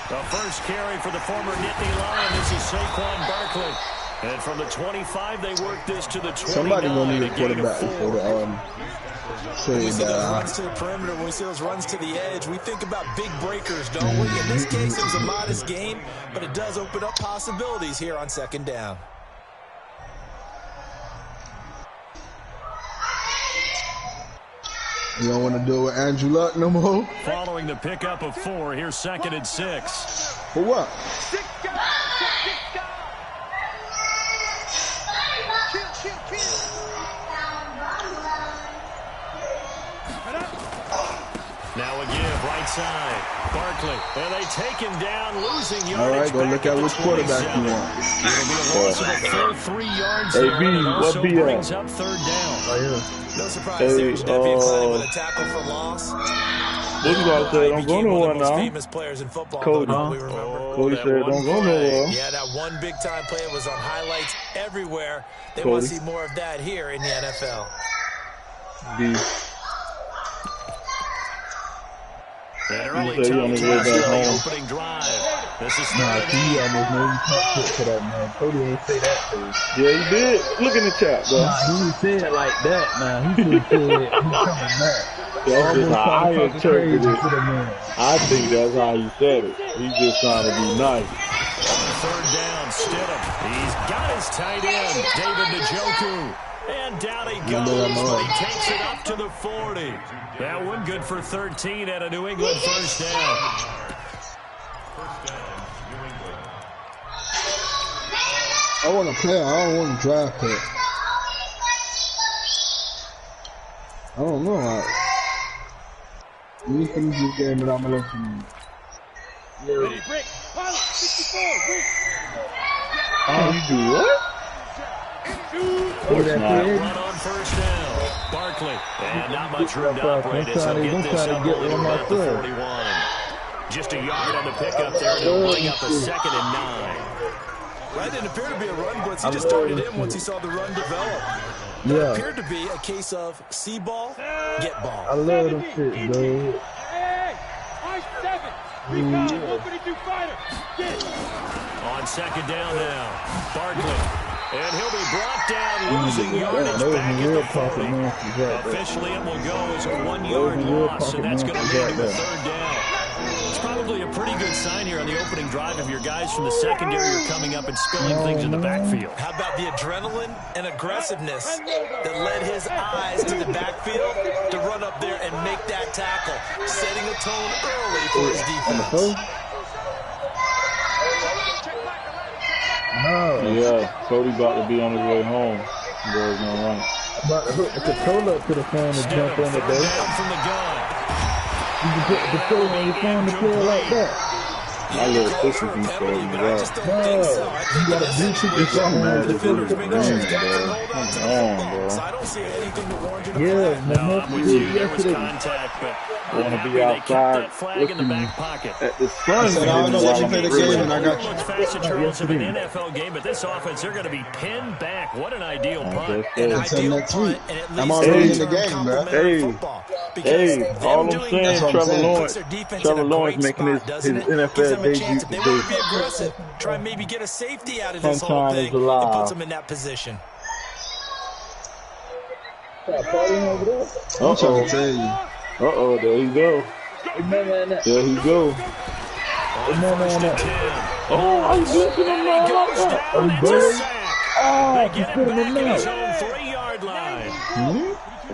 The first carry for the former Nittany Lion. This is Saquon Barkley. And from the 25, they work this to the 29. Somebody gonna need a quarterback for the When we see those runs to the perimeter, when we see those runs to the edge, we think about big breakers, don't we? In this case, it was a modest gain, but it does open up possibilities here on second down. You don't want to do it with Andrew Luck no more? Following the pickup of 4, here's 2nd and 6. For what? Now a give, right side. Barkley, and they take him down, losing yardage. All right, go look at which quarterback you want. It'll be a loss of a full 3 yards Hey, there, B, and it what also B brings up 3rd down. No surprise there, Genevieve Clyde with a tackle for loss. What you about to say? Don't go nowhere now. Famous players in football, Cody. we remember. Cody said don't go nowhere. Yeah, that one big-time play was on highlights everywhere. They Cody. want to see more of that here in the NFL. B. An early You say you on touch his way pass back on the home. opening drive. This is Nah, third he almost made me talk to that man. Cody ain't say that to me. Yeah, he did. Look in the chat, bro. Nah, he didn't say it like that. Nah, he should have said he's coming back. That's just how I Almost interpreted crazy it. to the man. I think that's how he said it. He's just trying to be nice. On 3rd down, Stidham. He's got his tight end, David Njoku. And down he goes, but he takes it up to the 40. That one good for 13 at a New England first down. I want to play. I don't want to draft pick. I don't know. You finish this game and I'm going to let you know. Oh, you do what? Run on first down. Barkley. And not much room to operate as he'll get this up only to about the 41. Just a yard on the pickup there. They'll bring up a 2nd and 9. That didn't appear to be a run blitz. He just started in once he saw the run develop. That appeared to be a case of see ball, get ball. I love them shit, dude. On 2nd down now. Barkley. And he'll be brought down, losing yardage back at the 40. Officially, it will go as a 1-yard loss, and that's going to lead to a 3rd down. It's probably a pretty good sign here on the opening drive if your guys from the secondary are coming up and spilling things in the backfield. How about the adrenaline and aggressiveness that led his eyes to the backfield to run up there and make that tackle, setting a tone early for his defense. No. Yeah, Cody about to be on his way home. Boy's gonna run. About to hook the controller up to the phone and jump on the day. From the gun. You can put the controller on your phone and play it like that. My little sister can play it. No, you gotta Bluetooth your phone and the Defenders make sure he's got to Come hold on to the on, football. bro. So I don't see anything to warrant you to Yeah, flag. No, I'm with you. There was contact, but I want to happy be they kept outside that flag in the back pocket. at the sun. I said, I don't know what you play the game and I got you. Look fast at Charles of an NFL game, but this offense, they're going to be pinned back. What an ideal punt. An Until ideal next punt, week. and it I'm leads already to in the game, bro. complementary Hey. football. Because Hey, them all I'm doing saying, that Trevor puts Lawrence, their defense Trevor in a Lawrence great making spot, his doesn't it? NFL Gives them a debut chance if they today. want to be aggressive, try and maybe get a safety out of this whole Sometime thing in July. and puts them in that position. I'm trying to tell you. Uh-oh, there he go. There he go. Oh, he's looking at He goes him. down. It's a sack. They get him back at his own 3-yard line.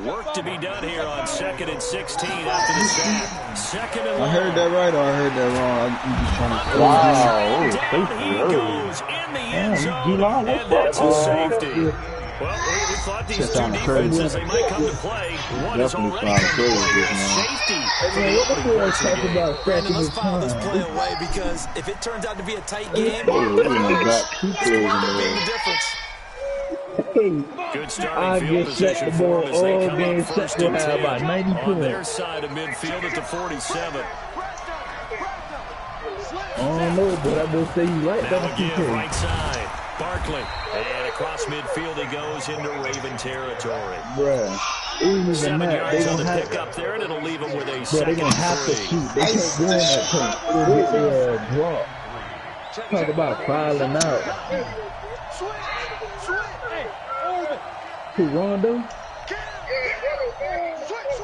Work to be done here on 2nd and 16 after the sack. 2nd and long. I heard that right or I heard that wrong? I'm just trying to. Wow. Down he goes in the end zone, D-line, and what's that's up? a safety. Well, we thought these Shit two sounded crazy. defenses, they might come to play. One is Definitely already sounded come to crazy, play. man. Safety Hey, for man, the what the opening boys parts of the talk game. about Brandon, stacking let's his file this play time? away because if it turns out to be a tight game, Oh, look at him back. Two it's players in being there. the difference. Good I starting field just set position the for ball them as they all come game up set first to and have 10 about 90 on their points. side of midfield at the 47. I don't know, but I will say you right Now that again, PK. right side. Barkley. And across midfield he goes into Raven territory. Bruh. 7 yards on the pickup there, and it'll leave them with a second they're gonna have to shoot. They can't go in that point. They'll get their drop. Talk about filing out. Who, Rondo?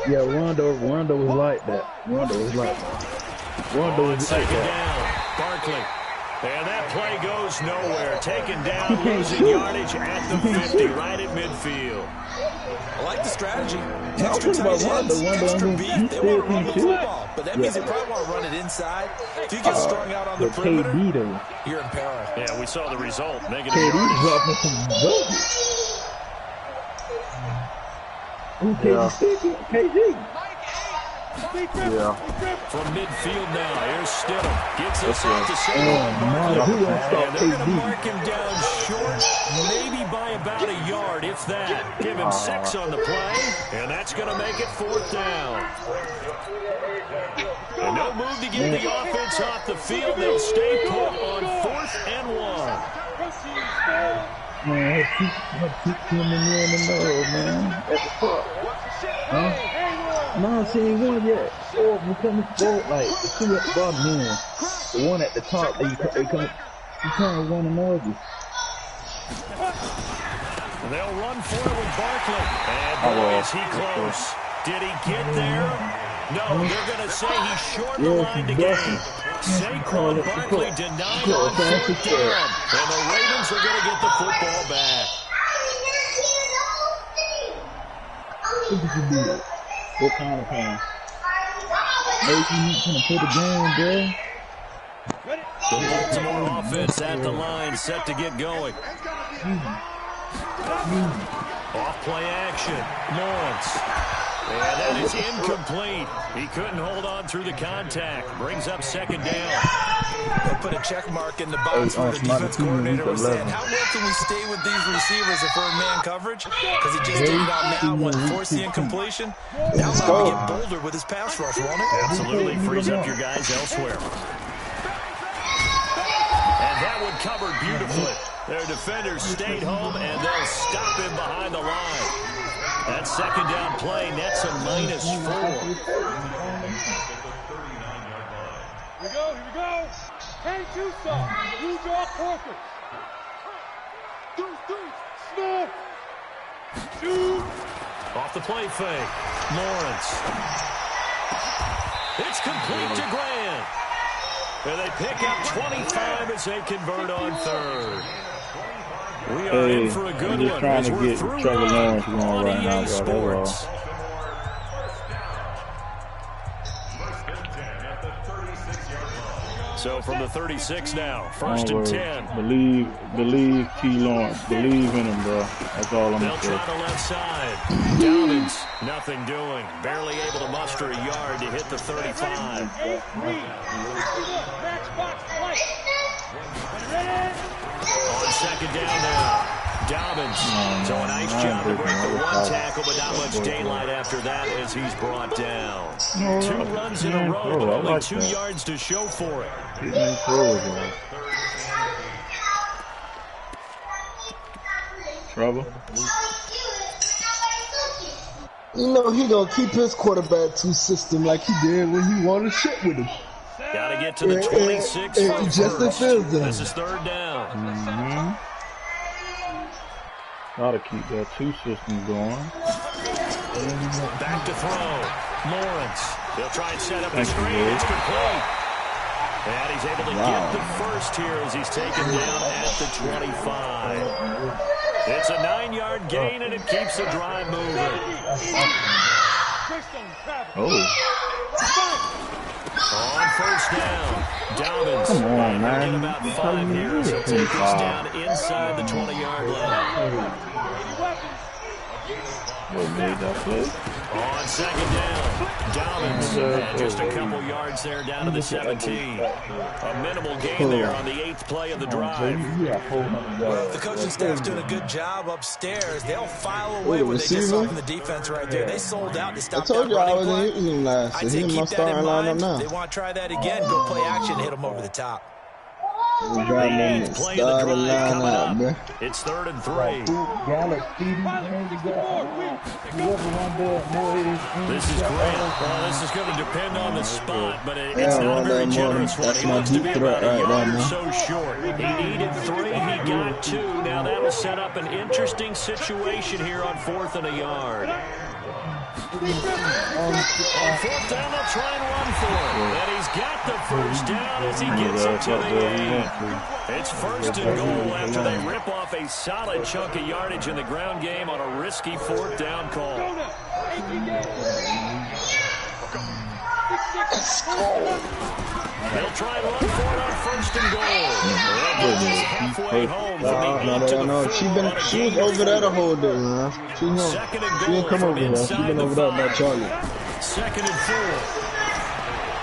Yeah, Rondo was like that. Rondo was like that. Barkley. And that play goes nowhere. Taken down, losing yardage at the 50, right at midfield. I like the strategy. Extra tight ends, extra beef. They want to run the football, but that means they probably want to run it inside. If you get strung out on the perimeter, you're in peril. Yeah, we saw the result. Negative KD dropping some buckets. KD. Yeah. From midfield now, here's Stidham. Gets us off to center. And they're going to mark him down short, maybe by about a yard, if that. Give him 6 on the play, and that's going to make it 4th down. And no move to get the offense off the field. They'll stay put on 4th and 1. Man, keep him in the middle, man. At the top. Huh? No, she ain't won yet. Oh, we're coming forward, like, the 2 at the bottom end. The one at the top, they come one another. They'll run for it with Barkley. And boy, is he close. Did he get there? No, they're going to say he's short the line to gain. Saquon Barkley denied on 4th down. And the Ravens are going to get the football back. What kind of plan? Maybe he's going to put the game there. The Baltimore offense at the line, set to get going. Off play action. Lawrence. And that is incomplete. He couldn't hold on through the contact. Brings up 2nd down. They'll put a check mark in the box where the defense coordinator was saying, how well can we stay with these receivers if we're in man coverage? Because he just did it on that one, forced the incompletion. Now he's going to get bolder with his pass rush, won't it? Absolutely frees up your guys elsewhere. And that one covered beautifully. Their defenders stayed home, and they'll stop him behind the line. That 2nd down play nets a -4. Here we go. Hey, Tucson, use your corpus. Snap. Shoot. Off the play fake. Lawrence. It's complete to Grant. And they pick up 25 as they convert on 3rd. We are in for a good one as we're through Lawrence on EA Sports. So from the 36 now, 1st and 10. Believe T. Lawrence. Believe in him, bro. That's all I'm They'll saying. try the left side. Dobbins, nothing doing. Barely able to muster a yard to hit the 35. On 2nd down now. Dobbins. So a nice job to break the 1 tackle, but not much daylight after that as he's brought down. 2 runs in a row, but only 2 yards to show for it. Trouble. You know he gonna keep his quarterback 2 system like he did when he wanted shit with him. Got to get to the 26 Justin Fields. This is 3rd down. Gotta keep that 2 system going. Back to throw. Lawrence. They'll try and set up the screen. It's complete. And he's able to get the first here as he's taken down at the 25. It's a 9-yard gain, and it keeps the drive moving. Oh. On 1st down, Dobbins. Come on, man. Get about 5 here as he'll take these down inside the 20-yard line. What made that play? On 2nd down, Dobbins. And just a couple yards there down to the 17. A minimal gain there on the 8th play of the drive. The coaching staff's doing a good job upstairs. They'll file away when they get off in the defense right there. They sold out to stop I told you I wasn't using him last. I'd say He's keep my that starting in mind. lineup now. They want to try that again. Go play action, hit them over the top. We got them to Playing the start the drive line coming out, up. man. It's 3rd and 3. Gallup, Speedy, man, you got whoever run there more is. This is great. Well, this is going to depend on the spot, but it's Yeah, not a one very that more. generous one. That's He my looks to deep be threat about a right yard there, or man. so short. He needed 3. He got 2. Now that'll set up an interesting situation here on 4th and a yard. On 4th down, they'll try and run for it. And he's got the first down as he gets it to the 8. It's 1st and goal after they rip off a solid chunk of yardage in the ground game on a risky 4th down call. They'll try and run for it on 1st and goal. Halfway home from the 8 to the 4. She was over there the whole day, man. She didn't come over here. She been over there by Charlie. 2nd and 4.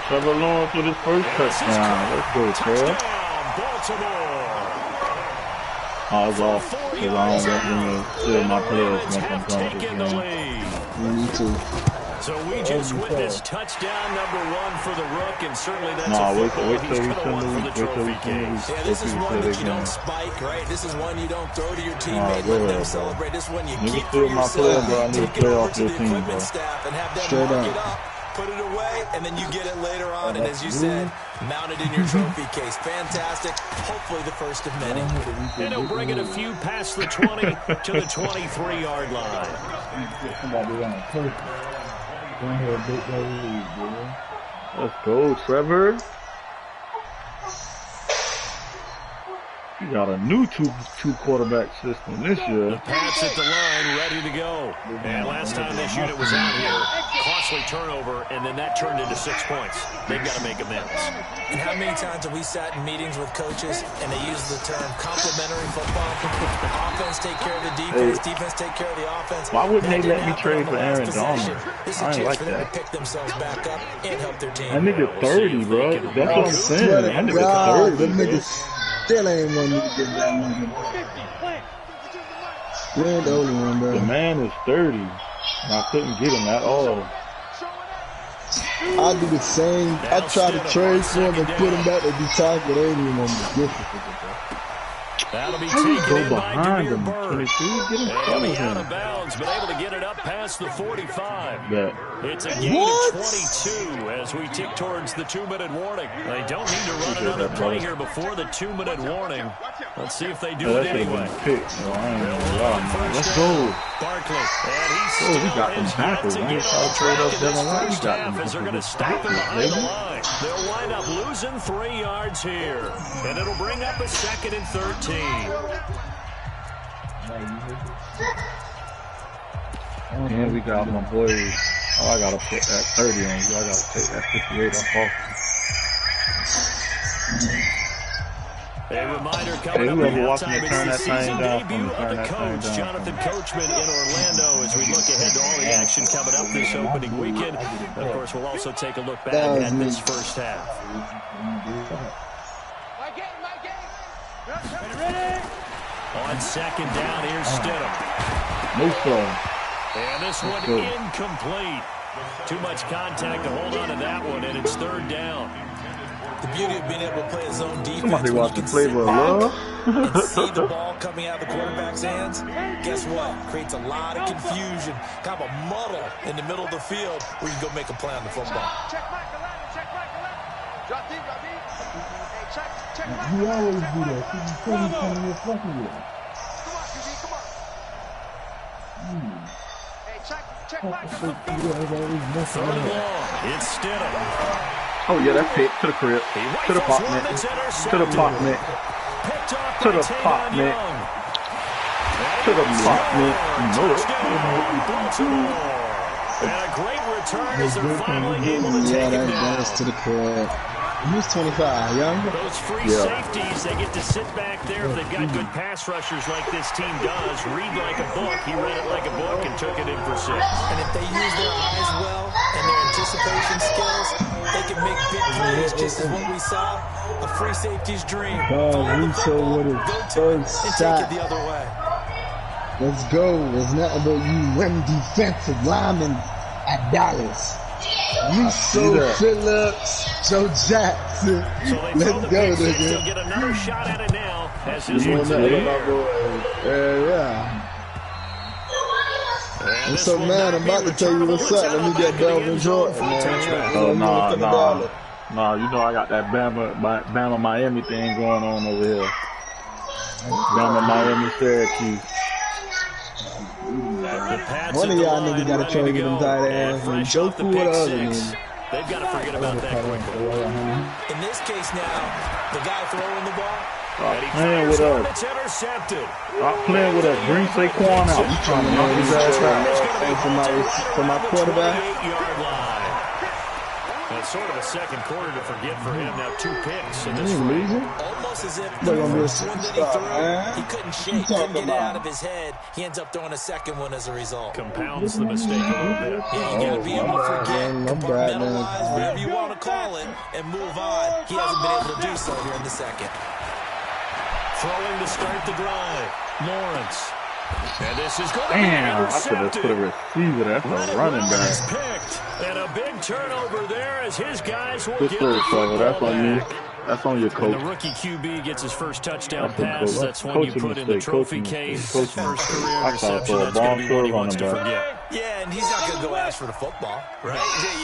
Trevor Lawrence with his first touchdown. Let's go, Trevor. Baltimore. I was off because I don't want them to steal my players once I'm done with this game. Me too. So we just witnessed touchdown number 1 for the Rook, and certainly that's Nah, a wait football till he's we going to want for the trophy case. Yeah, this is one that you don't spike, right? This is one you don't throw to your teammate, let them celebrate. This one you keep for yourself, take it over to the equipment staff and have them mark it up, put it away, and then you get it later on, and as you said, mount it in your trophy case. Fantastic. Hopefully the first of many. And he'll bring it a few past the 20 to the 23-yard line. Let's go, Trevor. You got a new two quarterback system this year. The Pats at the line, ready to go. And last time this unit was out here, costly turnover, and then that turned into 6 points. They've got to make amends. And how many times have we sat in meetings with coaches and they use the term complementary football? Offense take care of the defense, defense take care of the offense. Why wouldn't they let me trade for Aaron Donald? I ain't like that. To pick themselves back up and help their team. That nigga 30, bro. That's what I'm saying. That nigga 30. Still ain't one to get that nigga. You ain't the only one, bro. The man is 30. And I couldn't get him at all. I do the same. I try to trade for him and put him back to be tied, but they ain't even want to get it. That'll be taken in by Demir him? Bird. 22, get him He'll be out of bounds, but able to get it up past the 45. Yeah. It's a gain of 22 as we tick towards the 2-minute warning. They don't need to run another play here before the 2-minute warning. Let's see if they do it anyway. Let's go. Barkley, and he's we got them backwards. I ain't trying to trade us down the line. We got them. as they're going to stop him behind the line. They'll wind up losing 3 yards here, and it'll bring up a 2nd and 13. And we got my boys. Oh, I gotta put that 30 on you. I gotta take that 58 off. A reminder coming up at halftime, it's the season debut of the coach, Jonathan Coachman in Orlando, as we look ahead to all the action coming up this opening weekend. Of course, we'll also take a look back at this first half. On 2nd down, here's Stidham. No throw. And this one incomplete. Too much contact to hold on to that one, and it's 3rd down. The beauty of being able to play his own defense. Somebody watch the play with love. And see the ball coming out of the quarterback's hands. Guess what? Creates a lot of confusion, kind of a muddle in the middle of the field where you go make a play on the football. He always do that. He's coming here fucking with him. It's Stidham. Oh yeah, that pick to the crib, to the pop net, to the pop net, to the pop net, to the pop net. You know it. And a great return as they're finally able to take him down. To the crib. He's 25, young. Those free safeties, they get to sit back there if they've got good pass rushers like this team does. Read like a book. He read it like a book and took it in for 6. And if they use their eyes well and their anticipation skills, they can make big plays just as what we saw. A free safety's dream. Follow the football, go to it, and take it the other way. Let's go. It's nothing but you run defensive linemen at Dallas. Russo Phillips. Joe Jackson. So they Let's throw the go, big six. nigga. He'll get another shot at it now as this You one's know in the that, my air. boy. Yeah. And I'm this so will mad. not I'm be about to tell you returnable. what's It's up. out Let of me the get back of the Delvin end zone Jordan, for a man. touchback. Oh, nah, you know I got that Bama Miami thing going on over here. Bama Miami Syracuse. One of y'all niggas gotta trade with them tight ass and Joku or the other nigga. They've got to forget about that quickly. In this case now, the guy throwing the ball. And he Playing fires with one us. that's intercepted. Stop playing with us. Bring Saquon out. You trying to knock his ass out. For my quarterback. 28-yard line. That's sort of a second quarter to forget for him. Now 2 picks in this frame. Almost as if They're the gonna be a first one that he superstar, threw, man. he couldn't shake, You couldn't get it talking out of his head. He ends up throwing a second one as a result. Compounds the mistake a little bit. Yeah, you got to be able to forget, my bad, man. compartmentalize, whatever you want to call it, and move on. He hasn't been able to do so here in the second. Throwing to start the drive. Lawrence. And this is going to Damn, be I should have intercepted. put a receiver. That's a running Is back. picked. And a big turnover there as his guys will Good get throw, the Trevor. That's football on you. back. That's on your When the coach. rookie QB gets his first touchdown That's a pass, coach. that's one you Coaching put in the mistake. trophy Coaching case. mistake. His first career I call interception, for a that's going to be one he bomb wants to running forget. Yeah, and he's not going to go ask for the football, right?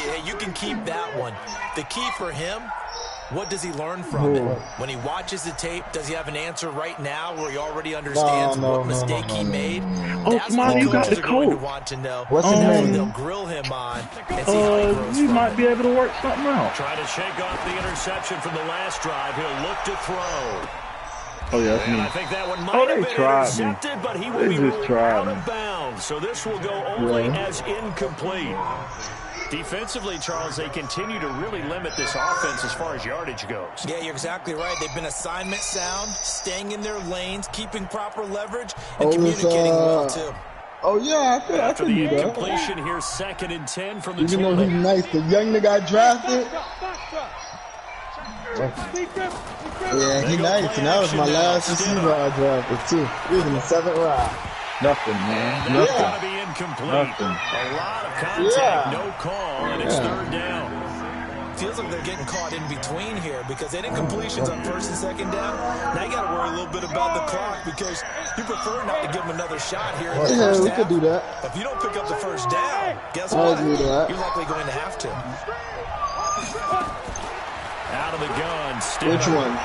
Yeah, you can keep that one. The key for him, what does he learn from it? When he watches the tape, does he have an answer right now where he already understands what mistake he made? Oh, That's come on, what you got coaches the are going to coach. want to know. What's his And that's what name? they'll grill him on and see how he grows You from might it. be able to work something out. Trying to shake off the interception from the last drive. He'll look to throw. Oh, yeah, that's And I me. think that one might Oh, have they been tried me. intercepted, but he will They be just ruled tried out me. of bounds. So this will go only as incomplete. Defensively, Charles, they continue to really limit this offense as far as yardage goes. Yeah, you're exactly right. They've been assignment sound, staying in their lanes, keeping proper leverage, and communicating well, too. Oh, yeah, I After can the do that. incompletion here, 2nd and 10 from the Even though 20. he's nice, the young nigga I drafted, yeah, he nice. And that was my last receiver I drafted, too. He was in the 7th round. Nothing, man. That's Nothing. going to be incomplete. Nothing. A lot of contact, Yeah. no call, and it's 3rd down. Feels like they're getting caught in between here because they did completions on 1st and 2nd down. Now you got to worry a little bit about the clock because you prefer not to give them another shot here in the Yeah, first we half. could do that. If you don't pick up the first down, guess I'll what? do that. You're likely going to have to. Out of the gun. Still Which one?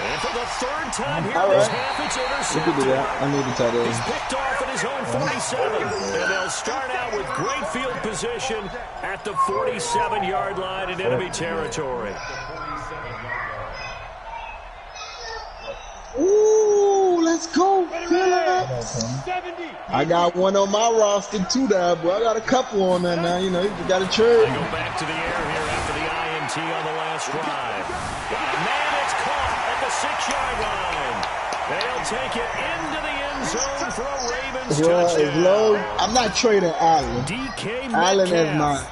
And for the 3rd time here All this right. half, it's We intercepted. could do that. I need the tight He's end. picked off at his own 47. And they'll start out with great field position at the 47-yard line in enemy territory. Ooh, let's go, Phillips. I got one on my roster too, there, boy. I got a couple on there now. You know, you got to They trade. go back to the air here after the INT on the last drive. Man, it's caught at the 6-yard line. They'll take it into the end zone for a Ravens touchdown. I'm not trading Allen. DK Allen Metcalf.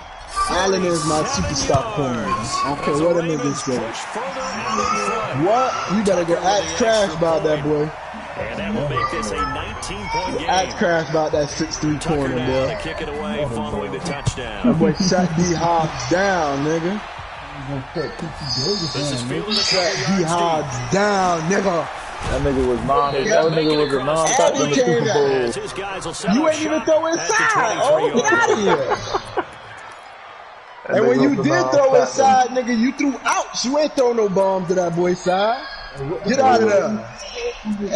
is my superstar corner. I don't care what a nigga say. What? You better get act trash about that, boy. And that will make this a 19-point game. Act trash about that 6'3" Tucker corner, down boy. to kick it away following the touchdown. That boy shot D Hobbs down, nigga. This is fielded a Shot couple D yards Hobbs down, nigga. That nigga was a non-touch in the Super deep. Bowl. As his guys will set You up ain't even shop throw at the inside. Oh, 23 get out of here. And when you did throw inside, nigga, you threw outs. You ain't throw no bomb to that boy's side. Get out of there.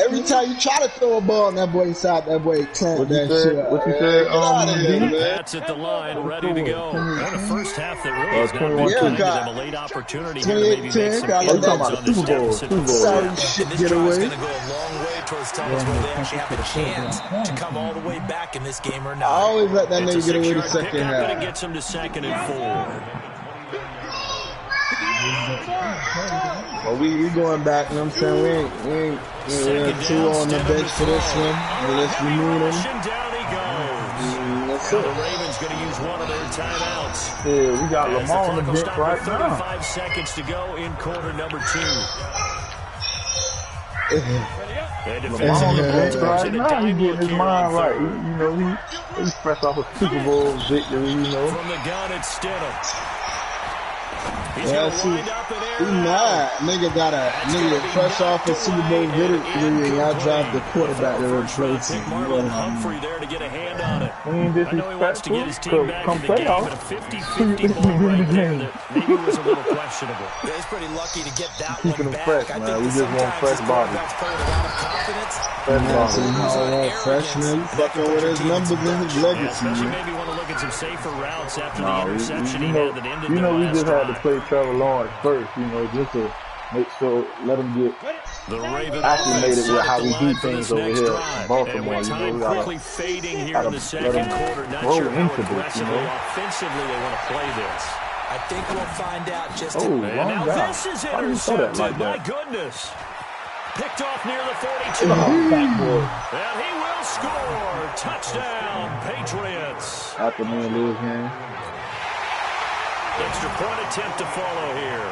Every time you try to throw a ball on that boy's side, that boy clamped that shit up. What you said? Get out of here, man. That's at the line, ready to go. And the first half that really has not been 21-10. kind to them. A late opportunity here to maybe make 28-10, some got inroads like on this Super Bowl, deficit. Super Bowl. Sorry And shit, this get drive's away. going to go a long way towards telling us whether they actually have a chance to come all the way back in this game or I not. always let that It's nigga a get away the 6-yard second pickup, and it half. gets him to 2nd and 4. Well, we going back, you know what I'm saying? We ain't two on the bench for this one. Let's remove them. Down he goes. That's Now it. the Ravens going to use one of their timeouts. Yeah, we got As Lamar on the clock will bench stop right with now. 35 seconds to go in quarter number 2. And Lamar right now, he's getting his mind right. You know, he's fresh off a Super Bowl victory, you know. From the gun, it's Stidham. Yeah, see, he mad. Nigga got a nigga fresh off a Super Bowl victory and y'all drive the quarterback to replace him. Humphrey there to get a hand on it. I mean, disrespectful. Come playoff. 50-50 ball right there that maybe was a little questionable. Yeah, he's pretty lucky to get that Keeping one him back. fresh, man. We just want fresh bodies. Fresh man, you fucking with his numbers and his legacy, man. Maybe want to look at some safer routes after the interception he had that ended you know, we just had to drive. play Trevor Lawrence first, you know, just to make sure, let him get acclimated with how we do things over here in Baltimore. You know, we quickly fading here in the second quarter. Not sure how aggressively, offensively they want to play this. I think we'll find out just now this is intercepted. My goodness. Picked off near the 42. And he will score. Touchdown, Patriots. After me and Liz game. Extra point attempt to follow here.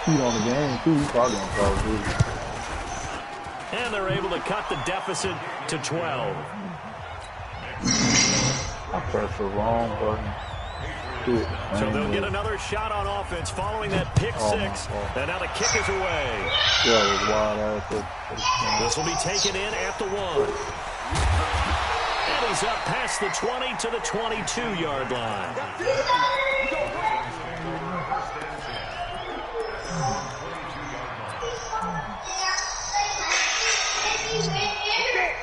He's on the game, too. He's probably on Call of Duty. And they're able to cut the deficit to 12. I pressed the wrong button. So they'll get another shot on offense following that pick six. And now the kick is away. Yeah, it was wild ass. This will be taken in at the 1. And he's up past the 20 to the 22-yard line.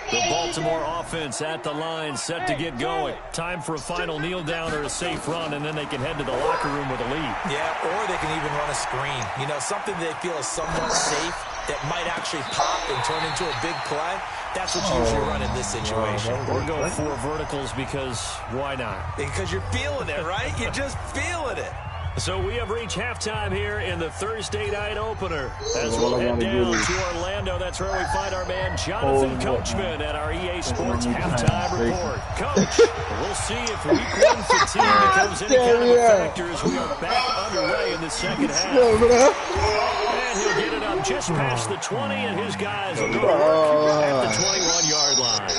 The Baltimore offense at the line, set to get going. Time for a final kneel down or a safe run, and then they can head to the locker room with a lead. Yeah, or they can even run a screen. You know, something they feel is somewhat safe that might actually pop and turn into a big play. That's what you usually run in this situation. Or go 4 verticals because why not? Because you're feeling it, right? You're just feeling it. So we have reached halftime here in the Thursday night opener. As we'll head down to Orlando, that's where we find our man Jonathan Coachman at our EA Sports halftime report. Coach, we'll see if week 1 fatigue becomes any kind of a factor as we are back underway in the second half. And he'll get it up just past the 20, and his guys will go to work at the 21-yard line.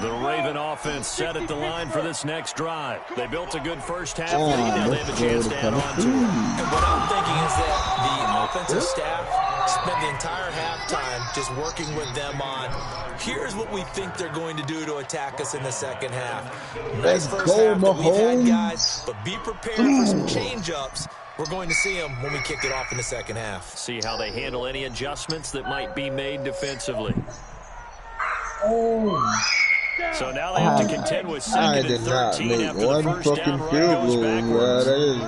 The Raven offense set at the line for this next drive. They built a good first half lead. Now they have a chance to add on to it. And what I'm thinking is that the offensive staff spent the entire halftime just working with them on, here's what we think they're going to do to attack us in the second half. Nice first half that we've had, guys, but be prepared for some change-ups. We're going to see them when we kick it off in the second half. See how they handle any adjustments that might be made defensively. So now they have to contend with second and 13 after the first down run goes backwards. That is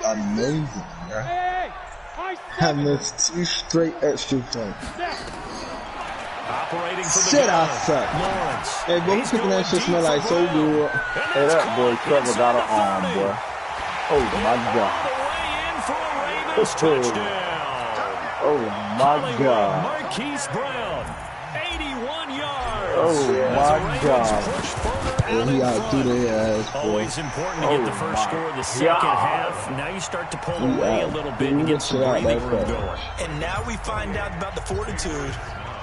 amazing, bro. I missed 2 straight extra points. Operating from the Shit, I gun. suck. Lawrence. Hey, boy, who's cooking that shit smell like so good? Hey, that boy Trevor got an arm, boy. Oh, my God. Oh, my God. Marquise Brown, 81 yards. Oh, my God. Yeah, he out through their ass, boy. Always important to get the first score of the second half. Now you start to pull away a little bit and get some breathing room going. And now we find out about the fortitude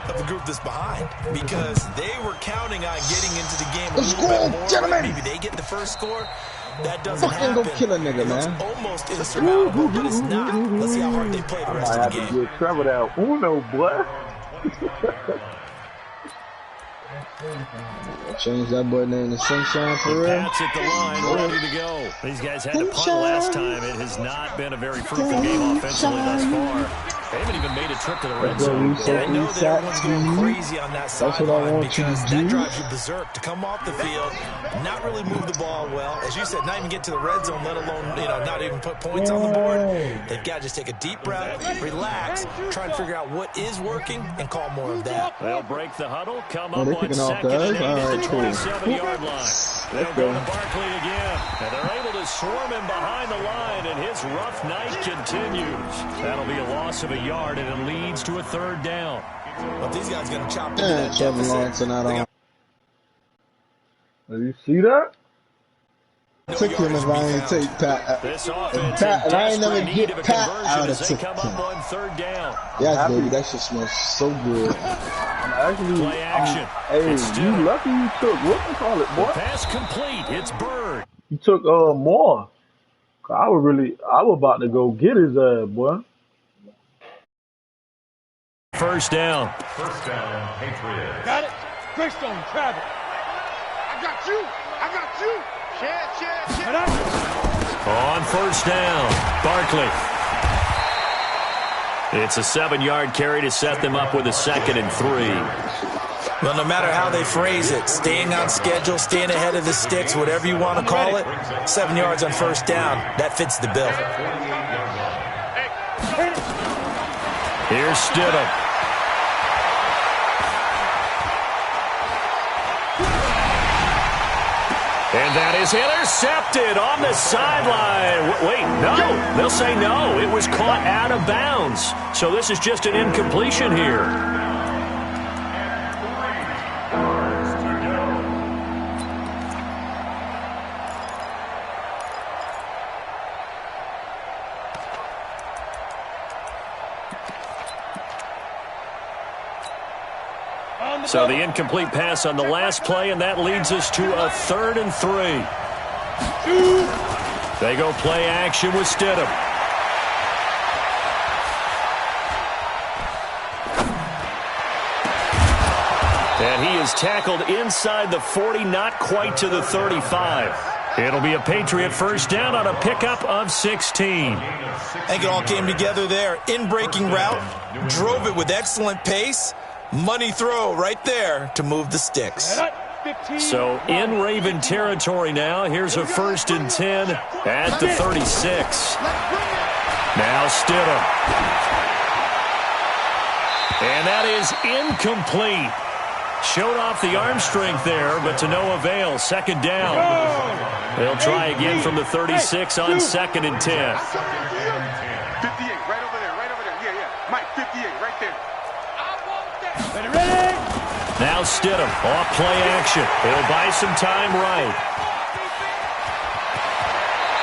of the group that's behind, because they were counting on getting into the game a little bit more. Gentlemen. Maybe they get the first score. That doesn't Fucking happen. go kill a nigga, man. It's almost insurmountable, but it's not. Let's see how hard they play the rest of the game. I have to get Trevor that Uno, boy. Change that boy name to Sunshine for real. Pats at the line, ready to go. These guys had to punt last time. It has not been a very fruitful game offensively thus far. They haven't even made a trip to the red zone. And I know that everyone's going crazy on that sideline because that drives you berserk to come off the field, not really move the ball well. As you said, not even get to the red zone, let alone, not even put points on the board. They've got to just take a deep breath, relax, try to figure out what is working, and call more of that. They'll break the huddle, come Oh, up they on picking off second and 8 us? at the All right, cool. 27-yard line. They'll go to Barkley again, and they're able to swarm him behind the line, and his rough night continues. That'll be a loss of a yard, and it leads to a third down. But these guys are going to chop into that Trevor deficit. Lawrence and I don't. Did you see that? Took him if I ain't take Pat. And I ain't never get Pat out of took him. Yeah, baby, that shit smells so good. Actually, hey, you lucky you took, what you call it, boy? Pass complete. It's Bird. You took more. I was about to go get his ass, boy. First down. Patriots. Got it. Greystone, Travis. I got you. On first down, Barkley. It's a 7-yard carry to set them up with a 2nd and 3. Well, no matter how they phrase it, staying on schedule, staying ahead of the sticks, whatever you want to call it, 7 yards on first down, that fits the bill. Here's Stidham. And that is intercepted on the sideline. Wait, no. They'll say no. It was caught out of bounds. So this is just an incompletion here. So the incomplete pass on the last play, and that leads us to a 3rd and 3. They go play action with Stidham. And he is tackled inside the 40, not quite to the 35. It'll be a Patriot first down on a pickup of 16. I think it all came together there. In-breaking route, drove it with excellent pace. Money throw right there to move the sticks. So in Raven territory now. Here's a 1st and 10 at the 36. Now Stidham. And that is incomplete. Showed off the arm strength there, but to no avail. 2nd down. They'll try again from the 36 on 2nd and 10. 58, right over there. Yeah. Mike, 58, right there. Ready? Now Stidham off play action. He'll buy some time right.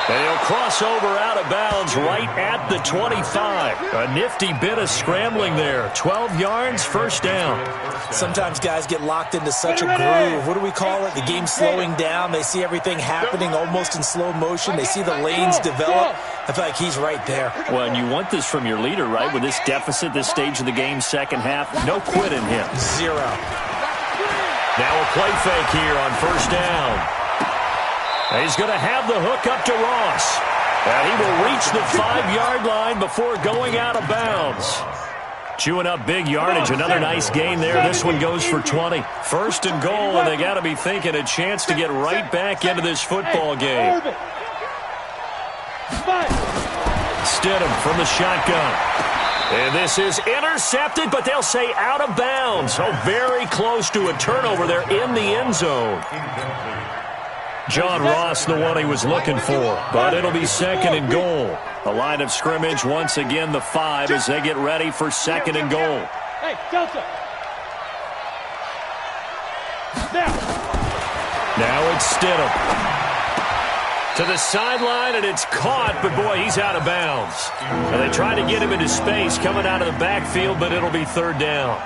And he'll cross over out of bounds right at the 25. A nifty bit of scrambling there. 12 yards, first down. Sometimes guys get locked into such a groove. What do we call it? The game slowing down. They see everything happening almost in slow motion. They see the lanes develop. I feel like he's right there. Well, and you want this from your leader, right? With this deficit, this stage of the game, second half, no quit in him. 0. Now a play fake here on first down. And he's going to have the hook up to Ross. And he will reach the 5-yard line before going out of bounds. Chewing up big yardage. Another nice gain there. This one goes for 20. 1st and goal, and they got to be thinking a chance to get right back into this football game. Stidham from the shotgun. And this is intercepted, but they'll say out of bounds. Oh, very close to a turnover there in the end zone. John Ross, the one he was looking for, but it'll be 2nd and goal. The line of scrimmage, once again, the 5 as they get ready for 2nd and goal. Hey, Delta. Now it's Stidham. To the sideline, and it's caught, but boy, he's out of bounds. And they try to get him into space coming out of the backfield, but it'll be 3rd down.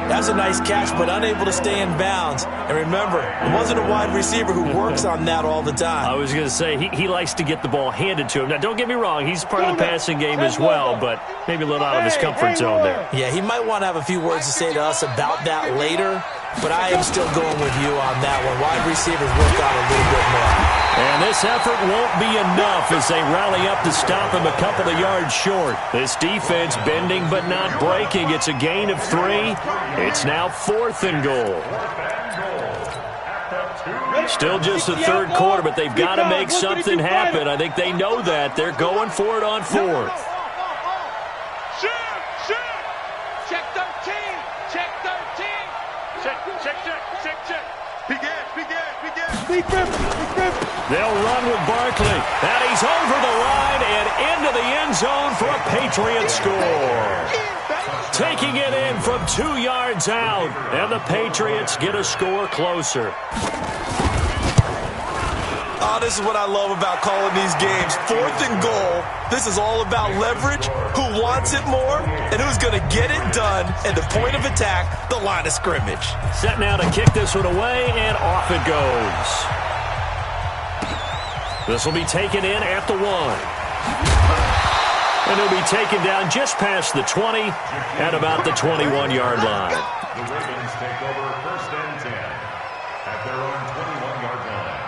That's a nice catch, but unable to stay in bounds. And remember, it wasn't a wide receiver who works on that all the time. I was going to say, he likes to get the ball handed to him. Now, don't get me wrong, he's part of the passing game as well, but maybe a little out of his comfort zone there. Yeah, he might want to have a few words to say to us about that later, but I am still going with you on that one. Wide receivers work on a little bit more. And this effort won't be enough as they rally up to stop him a couple of yards short. This defense bending but not breaking. It's a gain of 3. It's now 4th and goal. Still just the 3rd quarter, but they've got to make something happen. I think they know that. They're going for it on 4th. Check 13. Check 13. Check. Big Griffin. They'll run with Barkley. And he's over the line and into the end zone for a Patriot score. Taking it in from 2 yards out. And the Patriots get a score closer. Oh, this is what I love about calling these games. 4th and goal. This is all about leverage, who wants it more, and who's going to get it done at the point of attack, the line of scrimmage. Set now to kick this one away, and off it goes. This will be taken in at the 1. And he'll be taken down just past the 20 at about the 21-yard line. The Ravens take over 1st and 10 at their own 21-yard line.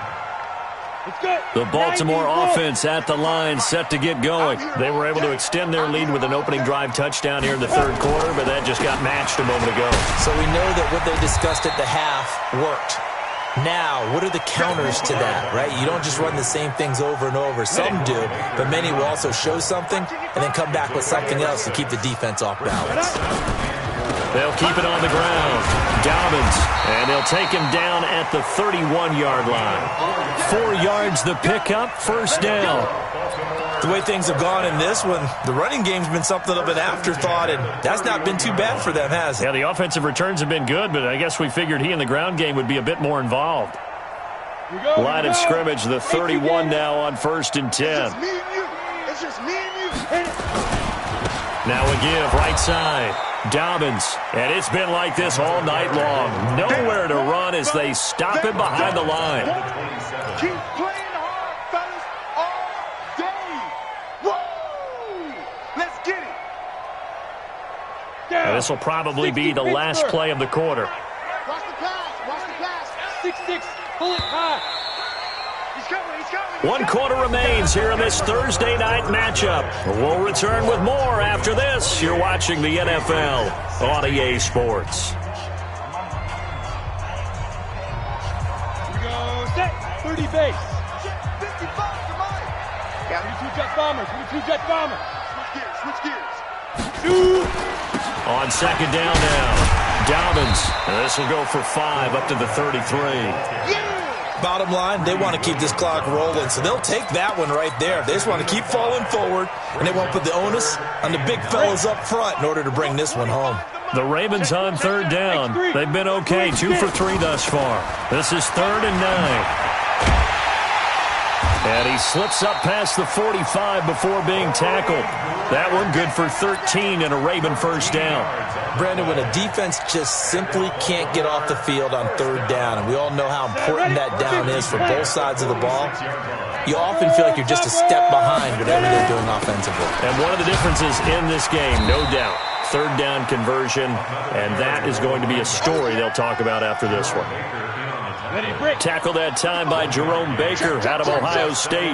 The Baltimore offense at the line, set to get going. They were able to extend their lead with an opening drive touchdown here in the 3rd quarter, but that just got matched a moment ago. So we know that what they discussed at the half worked. Now, what are the counters to that, right? You don't just run the same things over and over. Some do, but many will also show something and then come back with something else to keep the defense off balance. They'll keep it on the ground. Dobbins, and they'll take him down at the 31-yard line. 4 yards the pickup, 1st down. The way things have gone in this one, the running game's been something of an afterthought, and that's not been too bad for them, has it? Yeah, the offensive returns have been good, but I guess we figured he in the ground game would be a bit more involved. Line of scrimmage, the 31 now on 1st and 10. It's just me and you. Now a give, right side. Dobbins, and it's been like this all night long. Nowhere to run as they stop him behind the line. Keep playing hard, fellas, all day. Woo! Let's get it. And this will probably be the last play of the quarter. Watch the pass. Watch the pass. 6-6. Pull it high. He's coming. 1 quarter remains here in this Thursday night matchup. We'll return with more after this. You're watching the NFL on EA Sports. Here we go. Set. 30 base. 55 to mine. 22 jet bombers. 22 jet bombers. Switch gears. On 2nd down now. Dobbins. And this will go for 5 up to the 33. Bottom line, they want to keep this clock rolling, so they'll take that one right there. They just want to keep falling forward, and they won't put the onus on the big fellas up front in order to bring this one home. The Ravens on 3rd down. They've been okay, 2 for 3 thus far. This is 3rd and 9. And he slips up past the 45 before being tackled. That one good for 13 and a Raven 1st down. Brandon, when a defense just simply can't get off the field on 3rd down, and we all know how important that down is for both sides of the ball, you often feel like you're just a step behind whatever they're doing offensively. And one of the differences in this game, no doubt, 3rd down conversion, and that is going to be a story they'll talk about after this one. Tackled that time by Jerome Baker out of Ohio State.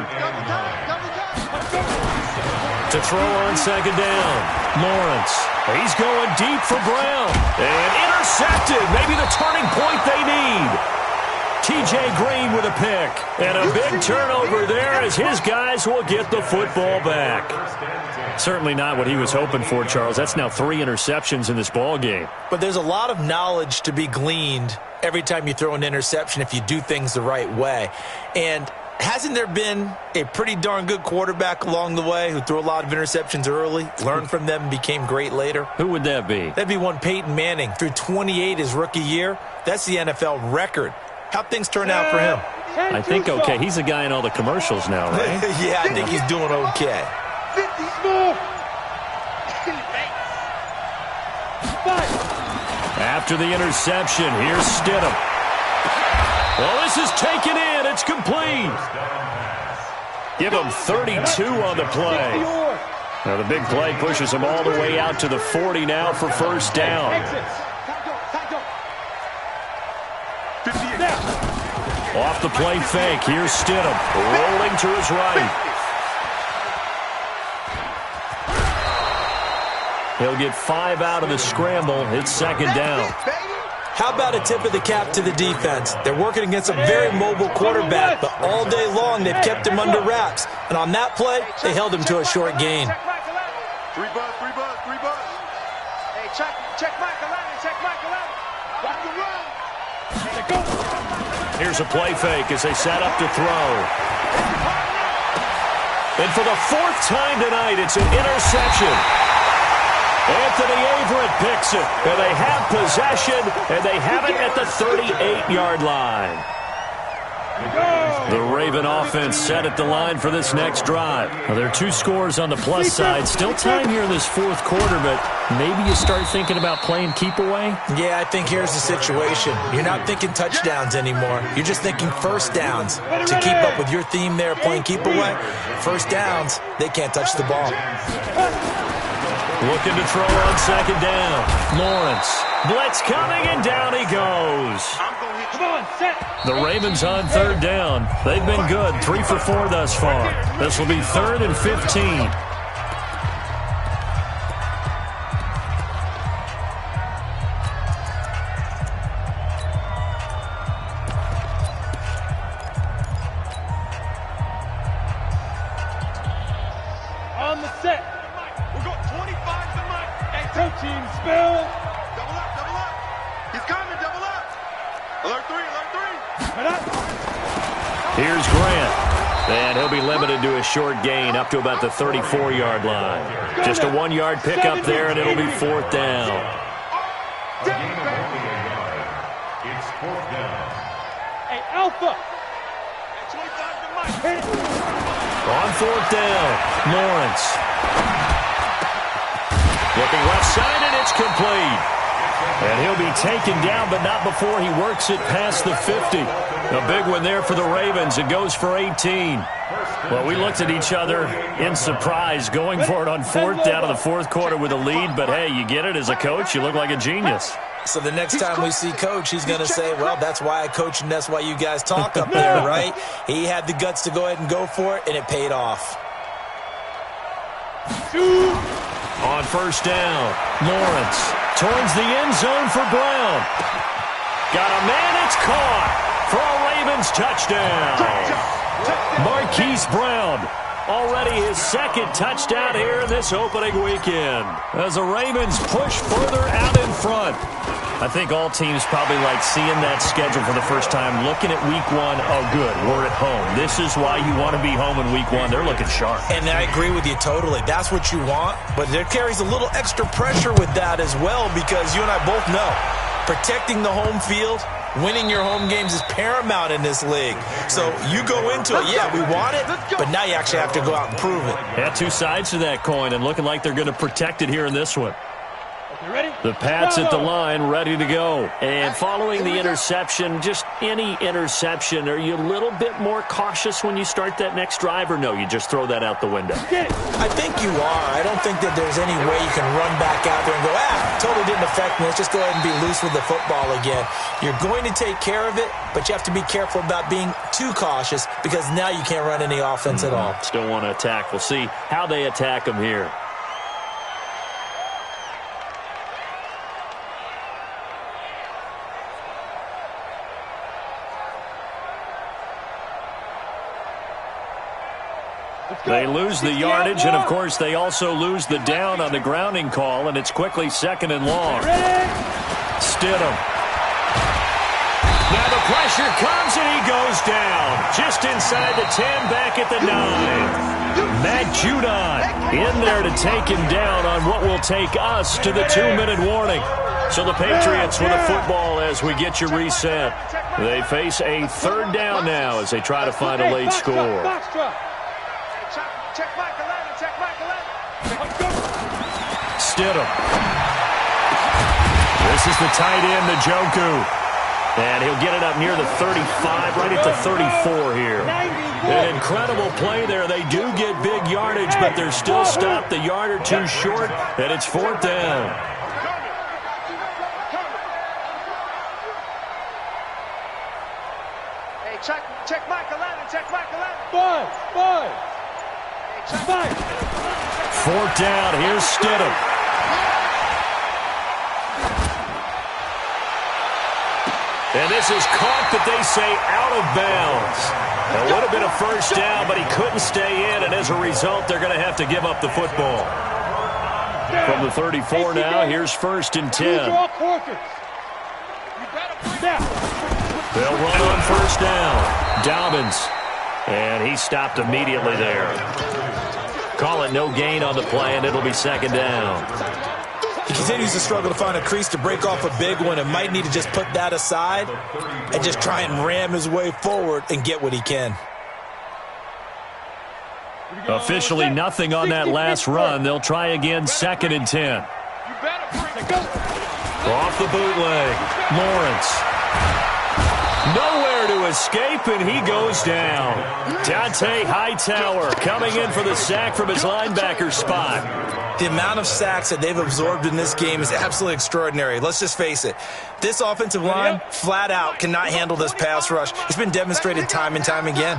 To throw on 2nd down. Lawrence. He's going deep for Brown. And intercepted. Maybe the turning point they need. T.J. Green with a pick. And a big turnover there as his guys will get the football back. Certainly not what he was hoping for, Charles. That's now 3 interceptions in this ball game. But there's a lot of knowledge to be gleaned every time you throw an interception if you do things the right way. And hasn't there been a pretty darn good quarterback along the way who threw a lot of interceptions early, learned from them, and became great later? Who would that be? That'd be one Peyton Manning. Threw 28 his rookie year. That's the NFL record. How'd things turn out for him? I think okay. He's a guy in all the commercials now, right? Yeah, I think he's doing okay. 50 small. After the interception, here's Stidham. Well, this is taken in. It's complete. Give him 32 on the play. Now the big play pushes him all the way out to the 40 now for 1st down. Off the play fake. Here's Stidham rolling to his right. He'll get 5 out of the scramble. It's 2nd down. How about a tip of the cap to the defense? They're working against a very mobile quarterback, but all day long they've kept him under wraps. And on that play, they held him to a short gain. 3 buzz. Hey, check Michael Allen. Rock the run. Here's a play fake as they set up to throw. And for the 4th time tonight, it's an interception. Anthony Averett picks it, and they have possession, and they have it at the 38-yard line. The Raven offense set at the line for this next drive. Well, there are 2 scores on the plus side. Still time here in this fourth quarter, but maybe you start thinking about playing keep away? Yeah, I think here's the situation. You're not thinking touchdowns anymore. You're just thinking first downs. To keep up with your theme there, playing keep away, first downs, they can't touch the ball. Looking to throw on second down. Lawrence. Blitz coming, and down he goes. Come on, set. The Ravens on third down. They've been good, 3 for 4 thus far. This will be 3rd and 15. On the set. We're going 25 to Mike. Hey, 13, spill. Double up, double up. He's coming, double up. Alert 3, alert 3. Here's Grant. And he'll be limited to a short gain up to about the 34-yard line. Just a 1-yard pickup there, and it'll be 4th down. It's 4th down. Hey, Alpha. 25 to Mike. On 4th down, Lawrence. Looking left side, and it's complete. And he'll be taken down, but not before he works it past the 50. A big one there for the Ravens. It goes for 18. Well, we looked at each other in surprise going for it on 4th down of the 4th quarter with a lead. But, hey, you get it as a coach. You look like a genius. So the next time we see Coach, he's going to say, well, that's why I coach and that's why you guys talk up there, right? He had the guts to go ahead and go for it, and it paid off. On 1st down, Lawrence towards the end zone for Brown. Got a man, it's caught for a Ravens touchdown. Marquise Brown, already his 2nd touchdown here in this opening weekend, as the Ravens push further out in front. I think all teams probably like seeing that schedule for the first time, looking at week 1. Oh, good, we're at home. This is why you want to be home in week 1. They're looking sharp. And I agree with you totally. That's what you want, but there carries a little extra pressure with that as well, because you and I both know protecting the home field, winning your home games is paramount in this league. So you go into it, yeah, we want it, but now you actually have to go out and prove it. Yeah, 2 sides to that coin, and looking like they're going to protect it here in this one. You ready? The Pats at the line, ready to go. And following the interception, just any interception, are you a little bit more cautious when you start that next drive, or no, you just throw that out the window? I think you are. I don't think that there's any way you can run back out there and go, totally didn't affect me. Let's just go ahead and be loose with the football again. You're going to take care of it, but you have to be careful about being too cautious, because now you can't run any offense at all. Still want to attack. We'll see how they attack them here. They lose the yardage, and, of course, they also lose the down on the grounding call, and it's quickly 2nd and long. Stidham. Now the pressure comes, and he goes down. Just inside the 10, back at the 9. Matt Judon in there to take him down on what will take us to the 2-minute warning. So the Patriots with a football as we get you reset. They face a 3rd down now as they try to find a late score. Stidham. This is the tight end, Njoku. And he'll get it up near the 35, right at the 34 here. An incredible play there. They do get big yardage, but they're still stopped a yard or 2 short, and it's 4th down. Hey, check Michael Allen, check Michael Allen. Five. 4th down, here's Stidham. And this is caught, but they say out of bounds. It would have been a 1st down, but he couldn't stay in, and as a result, they're going to have to give up the football. From the 34 now, here's 1st and 10. They'll run on 1st down. Dobbins. And he stopped immediately there. Call it no gain on the play, and it'll be 2nd down. He continues to struggle to find a crease to break off a big one and might need to just put that aside and just try and ram his way forward and get what he can. Officially nothing on that last run. They'll try again, 2nd and 10. Off the bootleg. Lawrence. Nowhere to escape, and he goes down. Dante Hightower coming in for the sack from his linebacker spot. The amount of sacks that they've absorbed in this game is absolutely extraordinary. Let's just face it. This offensive line, flat out, cannot handle this pass rush. It's been demonstrated time and time again.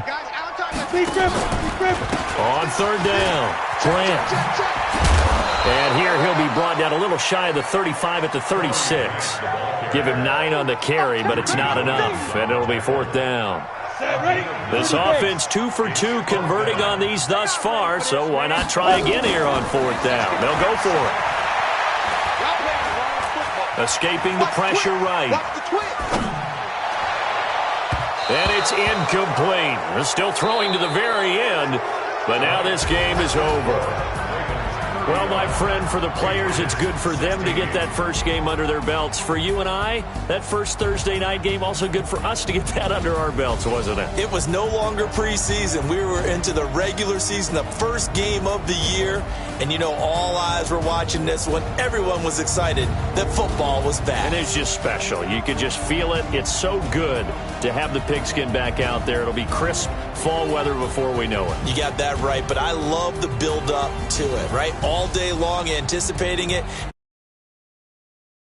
On 3rd down, Grant. And here he'll be brought down a little shy of the 35 at the 36. Give him 9 on the carry, but it's not enough, and it'll be 4th down. This offense 2 for 2 converting on these thus far, so why not try again here on 4th down? They'll go for it. Escaping the pressure right. And it's incomplete. They're still throwing to the very end, but now this game is over. Well, my friend, for the players, it's good for them to get that first game under their belts. For you and I, that first Thursday night game, also good for us to get that under our belts, wasn't it? It was no longer preseason. We were into the regular season, the first game of the year. And, you know, all eyes were watching this one. Everyone was excited that football was back. And it's just special. You could just feel it. It's so good to have the pigskin back out there. It'll be crisp fall weather before we know it. You got that right, but I love the build-up to it, right? All day long, anticipating it.